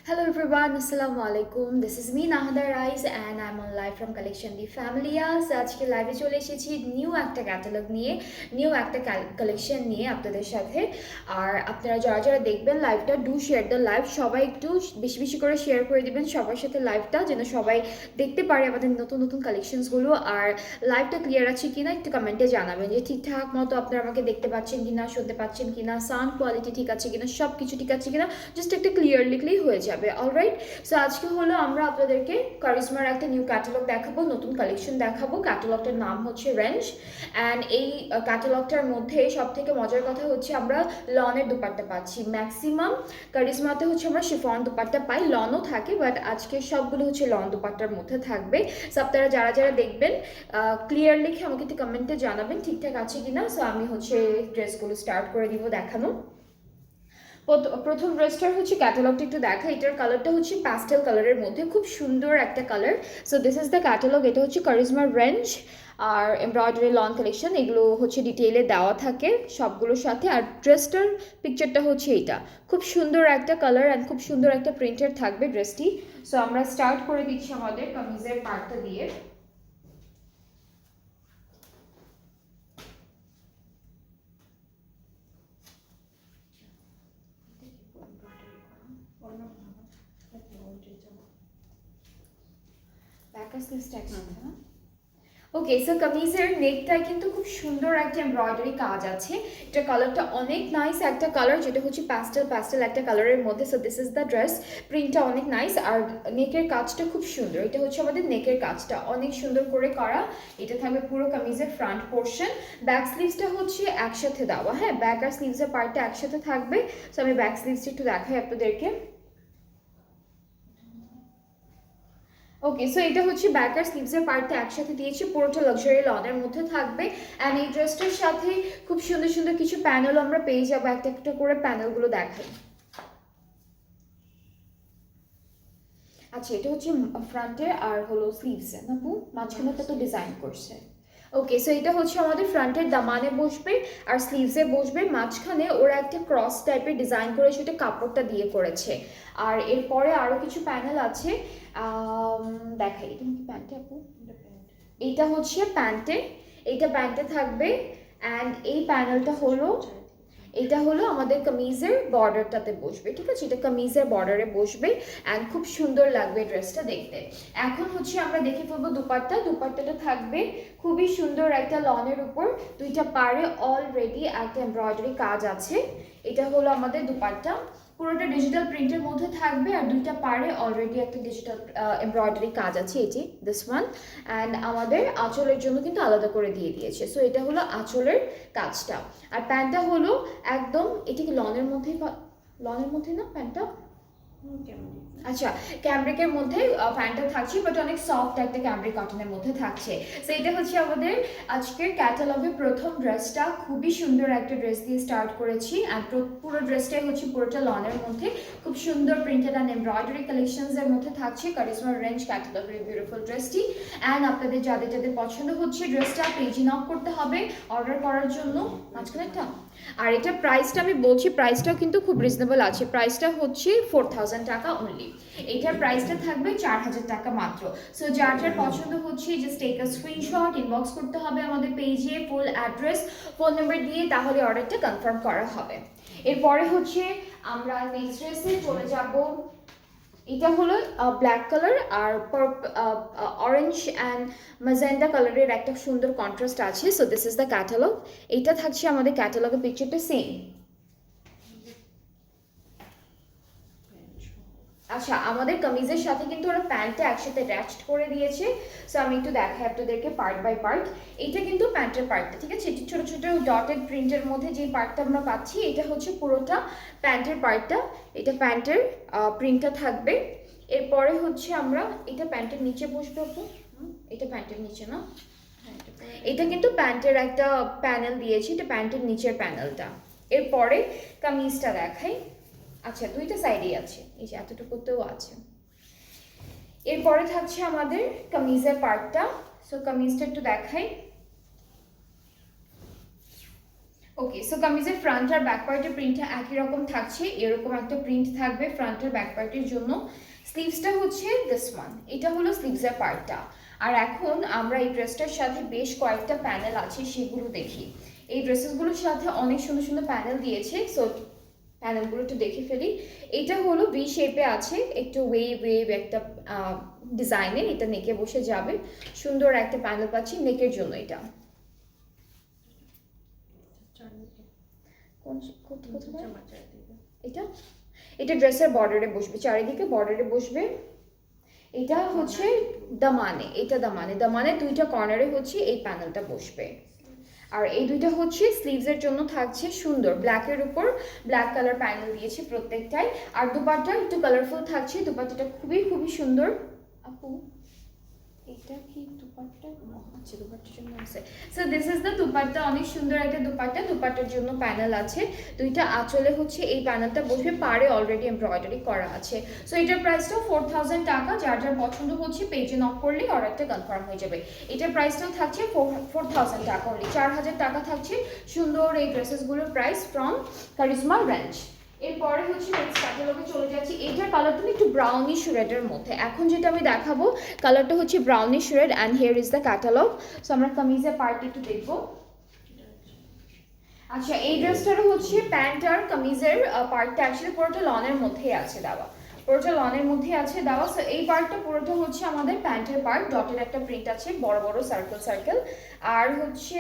Hello everyone, Assalamu alaikum. This is me Nahada Rais and I'm on live from Collection the Familias. আজকে লাইভে চলে এসেছি new একটা catalogue নিয়ে, new একটা কালেকশন নিয়ে আপনাদের সাথে। আর আপনারা যারা যারা দেখবেন লাইভটা, ডু শেয়ার দ্য লাইভ, সবাই একটু বেশি বেশি করে শেয়ার করে দিবেন সবার সাথে লাইভটা, যেন সবাই দেখতে পারে আমাদের নতুন নতুন কালেকশনসগুলো। আর লাইভটা ক্লিয়ার আছে কিনা একটু কমেন্টে জানাবেন, যে ঠিকঠাক মতো আপনারা আমাকে দেখতে পাচ্ছেন কিনা, শুনতে পাচ্ছেন কিনা, সাউন্ড কোয়ালিটি ঠিক আছে কিনা, সব কিছু ঠিক আছে কিনা, জাস্ট একটা ক্লিয়ার লিখলেই হয়ে যাবে। অলরাইট, সো আজকে হলো আমরা আপনাদেরকে কারিজমার একটা নিউ ক্যাটালগ দেখাবো, নতুন কালেকশন দেখাবো। ক্যাটালগটার নাম হচ্ছে রেঞ্জ, অ্যান্ড এই ক্যাটালগটার মধ্যে সব থেকে মজার কথা হচ্ছে আমরা লনের দুপাট্টা পাচ্ছি। ম্যাক্সিমাম কারিজমাতে হচ্ছে আমরা শিফন দুপাট্টা পাই, লনও থাকে, বাট আজকে সবগুলো হচ্ছে লন দুপাট্টার মধ্যে থাকবে। সো আপনারা যারা যারা দেখবেন ক্লিয়ার লিখে আমাকে একটু কমেন্টে জানাবেন ঠিকঠাক আছে কিনা। সো আমি হচ্ছে ড্রেসগুলো স্টার্ট করে দিব দেখানো। প্রথম ড্রেসটার হচ্ছে ক্যাটালগটা একটু দেখা। এটার কালারটা হচ্ছে প্যাস্টেল কালারের মধ্যে, খুব সুন্দর একটা colour. So this is the catalogue. এটা হচ্ছে কারিজমার রেঞ্জ আর এমব্রয়ডারি লন কালেকশন, এগুলো হচ্ছে ডিটেইলে দেওয়া থাকে সবগুলোর সাথে। আর ড্রেসটার পিকচারটা হচ্ছে এইটা, খুব সুন্দর একটা কালার অ্যান্ড খুব সুন্দর একটা প্রিন্টের থাকবে ড্রেসটি। সো আমরা স্টার্ট করে দিচ্ছি আমাদের কামিজের পার্টটা দিয়ে। ওকে, সো কামিজের নেকটায় কিন্তু খুব সুন্দর একটা এমব্রয়ডারি কাজ আছে। এটা কালারটা অনেক নাইস একটা কালার, যেটা হচ্ছে প্যাস্টেল প্যাস্টেল একটা কালারের মধ্যে। So this is the dress. প্রিন্টটা অনেক নাইস আর নেকের কাজটা খুব সুন্দর। এটা হচ্ছে আমাদের নেকের কাজটা অনেক সুন্দর করে করা। এটা থাকবে পুরো কামিজের ফ্রন্ট পোর্শন। ব্যাক স্লিভসটা হচ্ছে একসাথে দেওয়া, হ্যাঁ, ব্যাক আর স্লিভসের পার্টটা একসাথে থাকবে। সো আমি ব্যাক স্লিভসটা একটু দেখাই আপনাদেরকে। ওকে, সো এটা হচ্ছে ব্যাক আর স্লিভসের পার্টটা একসাথে দিয়েছি, পুরোটা লাক্সারি লনের মধ্যে থাকবে। অ্যান্ড এই ড্রেসটার সাথে খুব সুন্দর সুন্দর কিছু প্যানেল আমরা পেয়ে যাবো, একটা একটা করে প্যানেলগুলো দেখাই। আচ্ছা, এটা হচ্ছে ফ্রন্টে আর হলো স্লিভসে না আপু, মাঝখানেটা তো ডিজাইন করছে। ওকে, সো এটা হচ্ছে আমাদের ফ্রন্টের দামানে বসবে আর স্লিভসে বসবে, মাঝখানে ওরা একটা ক্রস টাইপের ডিজাইন করে সেটা কাপড়টা দিয়ে করেছে। আর এরপরে আরও কিছু প্যানেল আছে, দেখাই। এটা কি প্যান্টে আপু? এইটা হচ্ছে প্যান্টে, এইটা প্যান্টে থাকবে। অ্যান্ড এই প্যানেলটা হলো, এটা হলো আমাদের কামিজের বর্ডারটাতে বসবে, ঠিক আছে, এটা কামিজের বর্ডারে বসবে অ্যান্ড খুব সুন্দর লাগবে ড্রেসটা দেখতে। এখন হচ্ছে আমরা দেখে ফেলবো দুপাট্টা। দুপাট্টাটা থাকবে খুবই সুন্দর একটা লনের উপর, দুইটা পাড়ে অলরেডি একটা এমব্রয়ডারি কাজ আছে। এটা হলো আমাদের দুপাট্টা, পুরোটা ডিজিটাল প্রিন্টের মধ্যে থাকবে আর দুইটা পাড়ে অলরেডি একটা ডিজিটাল এমব্রয়ডারি কাজ আছে, এটি দিস ওয়ান। অ্যান্ড আমাদের আঁচলের জন্য কিন্তু আলাদা করে দিয়ে দিয়েছে। সো এটা হলো আঁচলের কাজটা। আর প্যান্টটা হলো একদম, এটি কি লনের মধ্যে, লনের মধ্যে না প্যান্টটা? আচ্ছা, ক্যামব্রিকের মধ্যে প্যান্টটা থাকছে, বাট অনেক সফট একটা ক্যামব্রিক কটনের মধ্যে থাকছে। সো এটা হচ্ছে আমাদের আজকের ক্যাটালগের প্রথম ড্রেসটা। খুবই সুন্দর একটা ড্রেস দিয়ে স্টার্ট করেছি অ্যান্ড পুরো ড্রেসটাই হচ্ছে পুরোটা লনের মধ্যে, খুব সুন্দর প্রিন্টেড অ্যান্ড এমব্রয়ডারি কালেকশনসের মধ্যে থাকছে কারিজমা রেঞ্জ ক্যাটালগের বিউটিফুল ড্রেসটি। অ্যান্ড আপনাদের যাদের যাদের পছন্দ হচ্ছে ড্রেসটা, পেজে নক করতে হবে অর্ডার করার জন্য। মাঝখানে একটা, আর এটা প্রাইসটা আমি বলছি, প্রাইসটাও কিন্তু খুব রিজনেবল আছে। প্রাইসটা হচ্ছে 4000 টাকা অনলি। এইটার প্রাইসটা থাকবে 4000 টাকা মাত্র। সো যার যার পছন্দ হচ্ছে just take a screenshot, inbox করতে হবে আমাদের পেজে, ফুল অ্যাড্রেস ফোন নাম্বার দিয়ে, তাহলে অর্ডারটা কনফার্ম করা হবে। এরপরে হচ্ছে আমরা নেক্সট ড্রেসে চলে যাব। এটা হলো ব্ল্যাক কালার আর অরেঞ্জ অ্যান্ড ম্যাজেন্ডা কালারের একটা সুন্দর কন্ট্রাস্ট আছে। So this is the catalogue. এইটা থাকছে আমাদের ক্যাটালগের পিকচারটা সেম। আচ্ছা, আমাদের কামিজের সাথে কিন্তু ওরা প্যান্টটা একসাথে অ্যাটাচড করে দিয়েছে। সো আমি একটু দেখাই আপনাদেরকে পার্ট বাই পার্ট। এইটা কিন্তু প্যান্টের পার্টটা, ঠিক আছে, এটি ছোটো ছোটো ডটেড প্রিন্টের মধ্যে যে পার্টটা আমরা পাচ্ছি, এটা হচ্ছে পুরোটা প্যান্টের পার্টটা। এটা প্যান্টের প্রিন্টটা থাকবে। এরপরে হচ্ছে আমরা, এটা প্যান্টের নিচে বসবে আপু, এটা প্যান্টের নিচে না, এটা কিন্তু প্যান্টের একটা প্যানেল দিয়েছি, এটা প্যান্টের নিচের প্যানেলটা। এরপরে কামিজটা দেখাই। আচ্ছা, দুইটা সাইডেই আছে, এই যে এতটুকুতেও আছে। এরপরে থাকছে আমাদের কামিজের পার্টটা। সো কামিজটা একটু দেখাই। ওকে, সো কামিজের ফ্রন্ট আর ব্যাক পার্টের প্রিন্টটা একই রকম থাকছে, এরকম একটা প্রিন্ট থাকবে ফ্রন্ট আর ব্যাক পার্টের জন্য। স্লিভসটা হচ্ছে দিস ওয়ান, এটা হলো স্লিভসের পার্টটা। আর এখন আমরা এই ড্রেসটার সাথে বেশ কয়েকটা প্যানেল আছে সেগুলো দেখি। এই ড্রেসেসগুলোর সাথে অনেক সুন্দর সুন্দর প্যানেল দিয়েছে, সো প্যানেলগুলো একটু দেখে ফেলি। এটা হলো ভি শেপে আছে, একটু ওয়েভ একটা ডিজাইনে, এটা নেকে বসে যাবে, সুন্দর একটা প্যানেল পাচ্ছি নেকের জন্য। এটা এটা এটা ড্রেসের বর্ডারে বসবে, চারিদিকে বর্ডারে বসবে। এটা হচ্ছে দামানে, এটা দামানে দুইটা কর্নারে হচ্ছে এই প্যানেলটা বসবে। আর এই দুইটা হচ্ছে স্লিভসের জন্য থাকছে সুন্দর ব্ল্যাকের উপর ব্ল্যাক কালার প্যানেল দিয়েছে প্রত্যেকটাই। আর দুপাট্টা একটু কালারফুল থাকছে, দুপাট্টাটা খুবই খুবই সুন্দর। আপু এটা কি দুপাট্টা? আচ্ছা, দুপাট্টার জন্য আছে। So this is the dupatta, অনেক সুন্দর একটা দুপাট্টা। দুপাট্টার জন্য প্যানেল আছে দুইটা, আঁচলে হচ্ছে এই প্যানেলটা বসবে, পাড়ে অলরেডি এমব্রয়ডারি করা আছে। সো এটার প্রাইসটাও 4000 টাকা। যার যার পছন্দ হচ্ছে পেজে নক করলেই অর্ডারটা কনফার্ম হয়ে যাবে। এটার প্রাইসটাও থাকছে 4000 টাকা অনলি, 4000 টাকা থাকছে সুন্দর এই ড্রেসেসগুলোর প্রাইস ফ্রম কারিজমা রেঞ্জ। এরপরে হচ্ছে নেক্সট ক্যাটালগে চলে যাচ্ছি। এইটার কালারটা একটু ব্রাউনিশ রেডের মধ্যে। এখন যেটা আমি দেখাবো কালারটা হচ্ছে brownish red and here is the catalogue. So আমরা কামিজের পার্ট একটু দেখবো। আচ্ছা, এই ড্রেসটারও হচ্ছে প্যান্ট আর কামিজের পার্টটা অ্যাকচুয়ালি পুরোটা লনের মধ্যেই আছে দেওয়া, পুরোটা লনের মধ্যে আছে দেওয়া। সো এই পার্টটা পুরোটা হচ্ছে আমাদের প্যান্টের পার্ট, ডটের একটা প্রিন্ট আছে, বড় বড় সার্কেল সার্কেল। আর হচ্ছে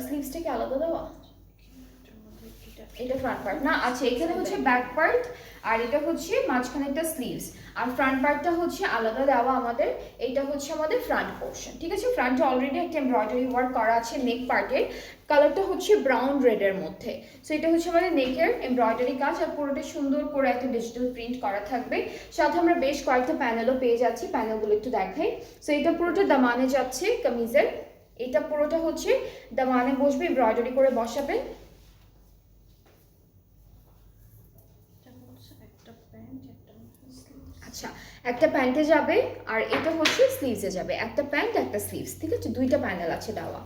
স্লিভসটাকে আলাদা দেওয়া, এটা ফ্রন্ট পার্ট না। আচ্ছা, এখানে হচ্ছে ব্যাক পার্ট আর এটা হচ্ছে মাঝখানে একটা স্লিভস, আর ফ্রন্ট পার্টটা হচ্ছে আলাদা দেওয়া আমাদের। এটা হচ্ছে আমাদের ফ্রন্ট পোর্শন, ঠিক আছে। ফ্রন্টে অলরেডি একটা এমব্রয়ডারি ওয়ার্ক করা আছে নেক পার্টের, কালারটা হচ্ছে ব্রাউন রেডের মধ্যে। সো এটা হচ্ছে আমাদের নেকের এমব্রয়ডারি কাজ, আর পুরোটা সুন্দর করে একটা ডিজিটাল প্রিন্ট করা থাকবে। সাথে আমরা বেশ কয়েকটা প্যানেলও পেয়ে যাচ্ছি, প্যানেলগুলো একটু দেখাই। সো এটা পুরোটা দামানে যাচ্ছে কামিজের, এটা পুরোটা হচ্ছে দামানে বসবে, এমব্রয়ডারি করে বসাবেন। আচ্ছা, একটা প্যান্টে যাবে আর এটা হচ্ছে স্লিভসে যাবে, একটা প্যান্ট একটা স্লিভস, ঠিক আছে, দুইটা প্যানেল আছে দেওয়া।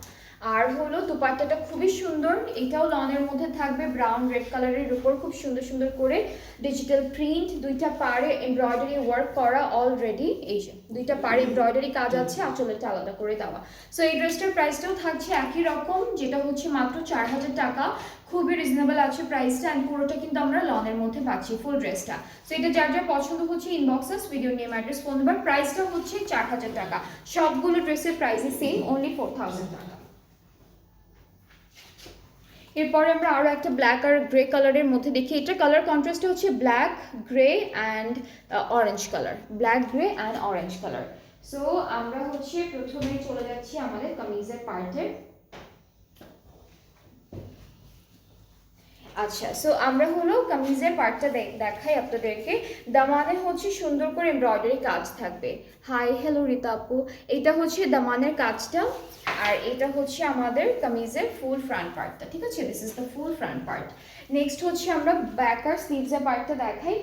আর হলো দুপাট্টাটা খুবই সুন্দর, এটাও লনের মধ্যে থাকবে, ব্রাউন রেড কালারের উপর খুব সুন্দর সুন্দর করে ডিজিটাল প্রিন্ট, দুইটা পাড়ে এমব্রয়ডারি ওয়ার্ক করা অলরেডি। এই যে দুইটা পাড়ে এমব্রয়ডারি কাজ আছে, আঁচলটা আলাদা করে দেওয়া। সো এই ড্রেসটার প্রাইসটাও থাকছে একই রকম, যেটা হচ্ছে মাত্র 4000 টাকা। খুবই রিজনেবল আছে প্রাইসটা, অ্যান্ড পুরোটা কিন্তু আমরা লনের মধ্যে পাচ্ছি ফুল ড্রেসটা। সো এটা যার যার পছন্দ হচ্ছে inboxes, video name, address, phone number. প্রাইসটা হচ্ছে 4000 টাকা। সবগুলো ড্রেসের প্রাইসই সেম, অনলি 4000 টাকা। এরপরে আমরা আরও একটা ব্ল্যাক আর গ্রে কালারের মধ্যে দেখি। এটার কালার কন্ট্রাস্টটা হচ্ছে black grey and orange colour, black grey and orange colour. So আমরা হচ্ছে প্রথমে চলে যাচ্ছি আমাদের কামিজের পার্টে। আচ্ছা, সো আমরা হলো কামিজের পার্টটা দেখাই আপনাদেরকে। দামানে হচ্ছে সুন্দর করে এমব্রয়ডারি কাজ থাকবে। হাই হ্যালো রীতা আপু, এটা হচ্ছে দামানের কাজটা, আর এটা হচ্ছে আমাদের কামিজের ফুল ফ্রন্ট পার্টটা, ঠিক আছে। This is the full front part. Next হচ্ছে আমরা ব্যাক আর স্লিভসের পার্টটা দেখাই।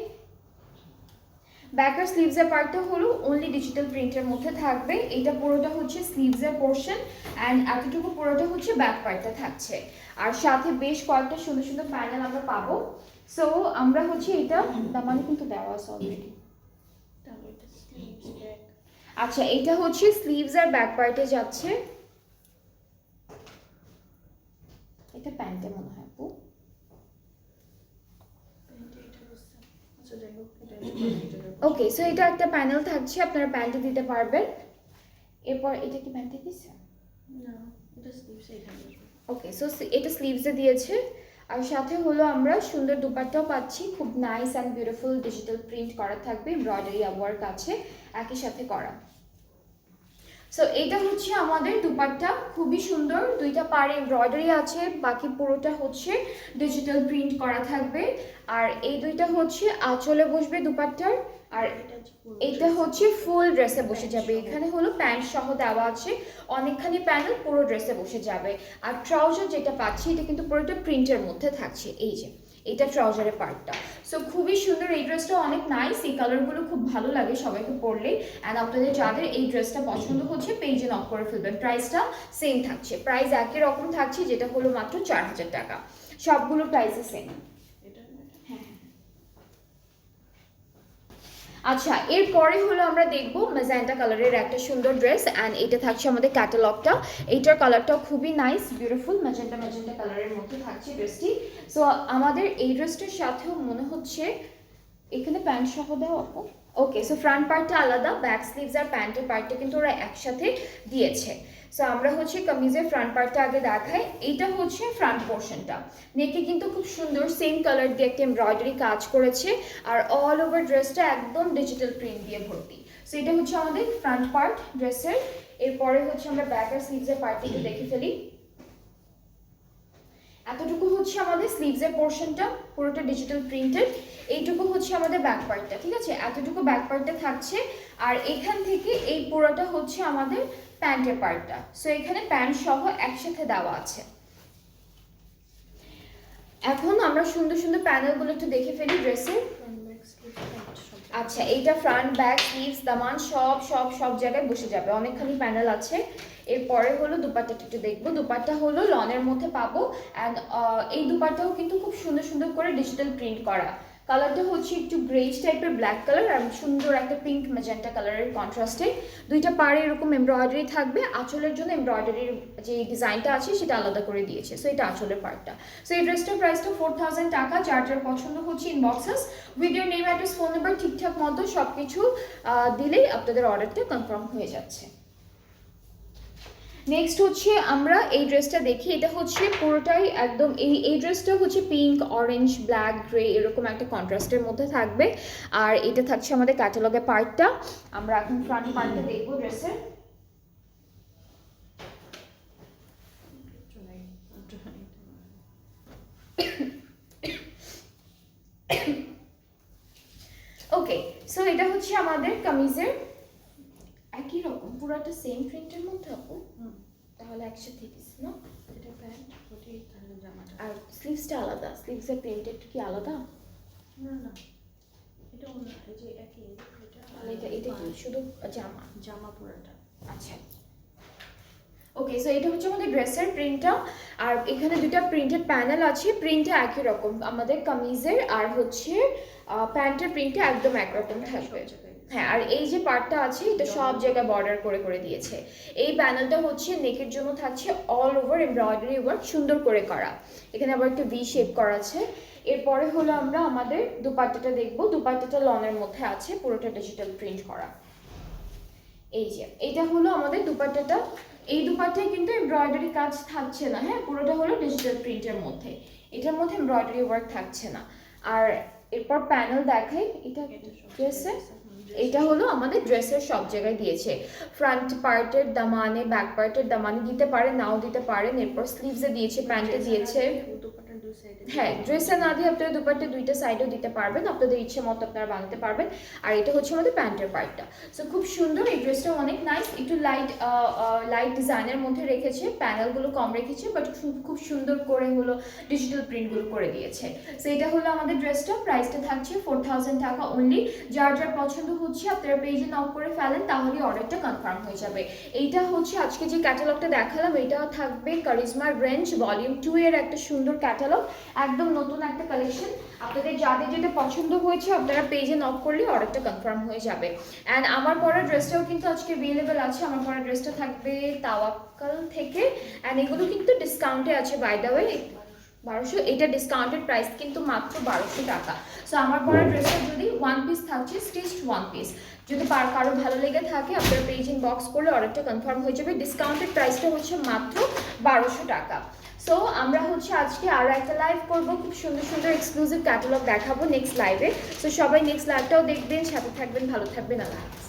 ব্যাক আর স্লিভসের পার্টটা হলো অনলি ডিজিটাল প্রিন্টের মধ্যে থাকবে। এটা পুরোটা হচ্ছে স্লিভসের পোর্শন, অ্যান্ড এতটুকু পুরোটা হচ্ছে ব্যাক পার্টটা থাকছে। আর সাথে বেশ কয়েকটা সুন্দর সুন্দর প্যানেল আমরা পাবো। সো আমরা হচ্ছে এটা দামানে কিন্তু দেওয়া আছে অলরেডি। আচ্ছা, এটা হচ্ছে স্লিভস আর ব্যাক পার্টে যাচ্ছে, এটা প্যান্টে মনে হয় আপু। ওকে, সো এটা একটা প্যানেল থাকছে, আপনারা প্যান্টে দিতে পারবেন। এরপর এটা কি প্যান্টে দিচ্ছে? না, এটা স্লিভসে। ওকে, সো এটা স্লিভসে দিয়েছে, আর সাথে হলো আমরা সুন্দর দুপাট্টাও পাচ্ছি, খুব nice and beautiful digital print করা থাকবে, এমব্রয়ডারি ওয়ার্ক আছে একই সাথে করা। সো এটা হচ্ছে আমাদের দুপাট্টা, খুবই সুন্দর, দুইটা পাড়ে এমব্রয়ডারি আছে, বাকি পুরোটা হচ্ছে ডিজিটাল প্রিন্ট করা থাকবে। আর এই দুইটা হচ্ছে আঁচলে বসবে দুপাট্টার, আর এটা হচ্ছে ফুল ড্রেসে বসে যাবে, এখানে হলো প্যান্ট সহ দেওয়া আছে, অনেকখানি প্যানেল পুরো ড্রেসে বসে যাবে। আর ট্রাউজার যেটা পাচ্ছি এটা কিন্তু পুরোটা প্রিন্টের মধ্যে থাকছে, এই যে এটা ট্রাউজারের পার্টটা। সো খুবই সুন্দর, এই ড্রেসটা অনেক নাইস, এই কালারগুলো খুব ভালো লাগে সবাইকে পরলে। অ্যান্ড আপনাদের যাদের এই ড্রেসটা পছন্দ হচ্ছে পেজে নক করে ফেলবেন। প্রাইসটা সেম থাকছে, প্রাইস একই রকম থাকছে, যেটা হলো মাত্র 4000 টাকা, সবগুলো প্রাইসে সেম। আচ্ছা, এরপরে হলো আমরা দেখবো ম্যাজেন্টা কালারের একটা সুন্দর ড্রেস, অ্যান্ড এটা থাকছে আমাদের ক্যাটালগটা। এইটার কালারটাও খুবই নাইস, বিউটিফুল ম্যাজেন্টা ম্যাজেন্টা কালারের মধ্যে থাকছে ড্রেসটি। সো আমাদের এই ড্রেসটার সাথেও মনে হচ্ছে এখানে প্যান্ট সহ দেওয়া আপু। ওকে, সো ফ্রন্ট পার্টটা আলাদা, ব্যাক স্লিভস আর প্যান্টের পার্টটা কিন্তু ওরা একসাথে দিয়েছে। সো আমরা হচ্ছে কামিজের ফ্রন্ট পার্টটা আগে দেখাই, এইটা হচ্ছে ফ্রন্ট পোর্শনটা। নেকে কিন্তু খুব সুন্দর সেম কালার দিয়ে একটা এমব্রয়ডারি কাজ করেছে, আর অল ওভার ড্রেসটা একদম ডিজিটাল প্রিন্ট দিয়ে ভর্তি। সো এটা হচ্ছে আমাদের ফ্রন্ট পার্ট ড্রেসের। এরপরে হচ্ছে আমরা ব্যাক আর স্লিভসের পার্টটা একটু দেখে ফেলি। এতটুকু হচ্ছে আমাদের স্লিভসের পোর্শনটা, পুরোটা ডিজিটাল প্রিন্টেড। এইটুকু হচ্ছে আমাদের ব্যাক পার্টটা, ঠিক আছে, এতটুকু ব্যাক পার্টটা থাকছে। আর এখান থেকে এই পুরোটা হচ্ছে আমাদের প্যান্টের পার্টটা। সো এখানে প্যান্ট সহ একসাথে দেওয়া আছে। এখন আমরা সুন্দর সুন্দর প্যানেলগুলো একটু দেখে ফেলি ড্রেসের। আচ্ছা, এইটা ফ্রন্ট ব্যাক স্লিভস দামান সব সব সব জায়গায় বসে যাবে, অনেকখানি প্যানেল আছে। এরপরে হলো দুপাট্টাটা একটু দেখবো। দুপাট্টা হলো লনের মধ্যে পাবো, অ্যান্ড এই দুপাট্টাও কিন্তু খুব সুন্দর সুন্দর করে ডিজিটাল প্রিন্ট করা। কালারটা হচ্ছে একটু গ্রেজ টাইপের ব্ল্যাক কালার, আর সুন্দর একটা পিঙ্ক ম্যাজেন্টা কালারের কন্ট্রাস্টে। দুইটা পাড়ে এরকম এমব্রয়ডারি থাকবে, আঁচলের জন্য এমব্রয়ডারির যে ডিজাইনটা আছে সেটা আলাদা করে দিয়েছে। সো এটা আঁচলের পার্টটা। সো এই ড্রেসটার প্রাইসটা 4000 টাকা। যার যার পছন্দ হচ্ছে inboxes with your name, address, phone number ঠিকঠাক মতো সব কিছু দিলেই আপনাদের অর্ডারটা কনফার্ম হয়ে যাচ্ছে। নেক্সট হচ্ছে আমরা এই ড্রেসটা দেখি, এটা হচ্ছে পুরোটাই একদম এই ড্রেসটা হচ্ছে পিঙ্ক, অরেঞ্জ, ব্ল্যাক, গ্রে এরকম একটা কন্ট্রাস্টের মধ্যে থাকবে। আর এটা থাকছে আমাদের ক্যাটালগের পার্টটা। আমরা এখন ফ্রন্ট পার্টটা দেখবো ড্রেসের। ওকে, সো এটা হচ্ছে আমাদের কামিজের, একই রকম পুরোটা সেম প্রিন্টের মধ্যে আপু, তাহলে একসাথে দিস না। এটা প্যান্ট, ওটি তাহলে জামাটা। আর স্লিভসটা আলাদা, স্লিভসের প্রিন্টেড কি আলাদা? না না, এটা অন্য, এই যে একই, এটা কি শুধু জামা? জামা পুরোটা। আচ্ছা, ওকে, সো এটা হচ্ছে আমাদের ড্রেসের প্রিন্টটা। আর এখানে দুটো প্রিন্টেড প্যানেল আছে, প্রিন্টটা একই রকম আমাদের কামিজের, আর হচ্ছে প্যান্টের প্রিন্টটা একদম একরকম থাকবে। হ্যাঁ, আর এই যে পার্টটা আছে এটা সব জায়গায় বর্ডার করে করে দিয়েছে। এই প্যানেলটা হচ্ছে নেকের জন্য থাকছে অল ওভার এমব্রয়ডারি ওয়ার্ক সুন্দর করে করা, এখানে আবার একটা ভি শেপ করা আছে। এরপরে হলো আমরা আমাদের দুপাট্টাটা দেখবো। দুপাট্টাটা লনের মধ্যে আছে, পুরোটা ডিজিটাল প্রিন্ট করা। এই যে এটা হলো আমাদের দুপাট্টাটা। এই দুপাট্টায় কিন্তু এমব্রয়ডারি কাজ থাকছে না, হ্যাঁ, পুরোটা হলো ডিজিটাল প্রিন্টের মধ্যে, এটার মধ্যে এমব্রয়ডারি ওয়ার্ক থাকছে না। আর এরপর প্যানেল দেখাই, এটা ড্রেসে, এটা হলো আমাদের ড্রেসের সব জায়গায় দিয়েছে। ফ্রন্ট পার্টের দামানে, ব্যাক পার্টের দামানে দিতে পারেন, নাও দিতে পারেন। এরপর স্লিভসে দিয়েছে, প্যান্টে দিয়েছে। হ্যাঁ, ড্রেসে না দিয়ে আপনারা দুপাট্টা দুইটা সাইডেও দিতে পারবেন, আপনাদের ইচ্ছে মতো আপনারা বানাতে পারবেন। আর এটা হচ্ছে আমাদের প্যান্টের পার্টটা। সো খুব সুন্দর, এই ড্রেসটা অনেক নাইস, একটু লাইট ডিজাইনের মধ্যে রেখেছে, প্যানেলগুলো কম রেখেছে, বাট খুব সুন্দর করে হলো ডিজিটাল প্রিন্টগুলো করে দিয়েছে। সো এটা হলো আমাদের ড্রেসটা, প্রাইসটা থাকছে 4000 টাকা অনলি। যার যার পছন্দ হচ্ছে আপনারা পেজে নক করে ফেলেন, তাহলে অর্ডারটা কনফার্ম হয়ে যাবে। এইটা হচ্ছে আজকে যে ক্যাটালগটা দেখালাম, এটা থাকবে কারিজমার রেঞ্জ ভলিউম 2 এর একটা সুন্দর ক্যাটালগ, একদম নতুন একটা কালেকশন। আপনাদের যাদের যেটা পছন্দ হয়েছে আপনারা পেজে নক করলে অর্ডারটা কনফার্ম হয়ে যাবে। অ্যান্ড আমার পরা ড্রেসটাও কিন্তু আজকে অ্যাভেলেবেল আছে। আমার পরা ড্রেসটা থাকবে তাওয়াক্কাল থেকে, অ্যান্ড এগুলো কিন্তু ডিসকাউন্টে আছে বাই দ্য ওয়ে, 1200। এটা ডিসকাউন্টেড প্রাইস কিন্তু মাত্র 1200 টাকা। সো আমার পরা ড্রেসটা যদি ওয়ান পিস থাকছে, স্টিচড ওয়ান পিস, যদি কারো ভালো লেগে থাকে আপনারা পেজ ইনবক্স করলে অর্ডারটা কনফার্ম হয়ে যাবে। ডিসকাউন্টেড প্রাইসটা হচ্ছে মাত্র 1200 টাকা। সো আমরা হচ্ছে আজকে আরও একটা লাইভ করবো, খুব সুন্দর সুন্দর এক্সক্লুসিভ ক্যাটালগ দেখাবো নেক্সট লাইভে। সো সবাই নেক্সট লাইভটাও দেখবেন, সাথে থাকবেন, ভালো থাকবেন, আল্লাহ হাফেজ।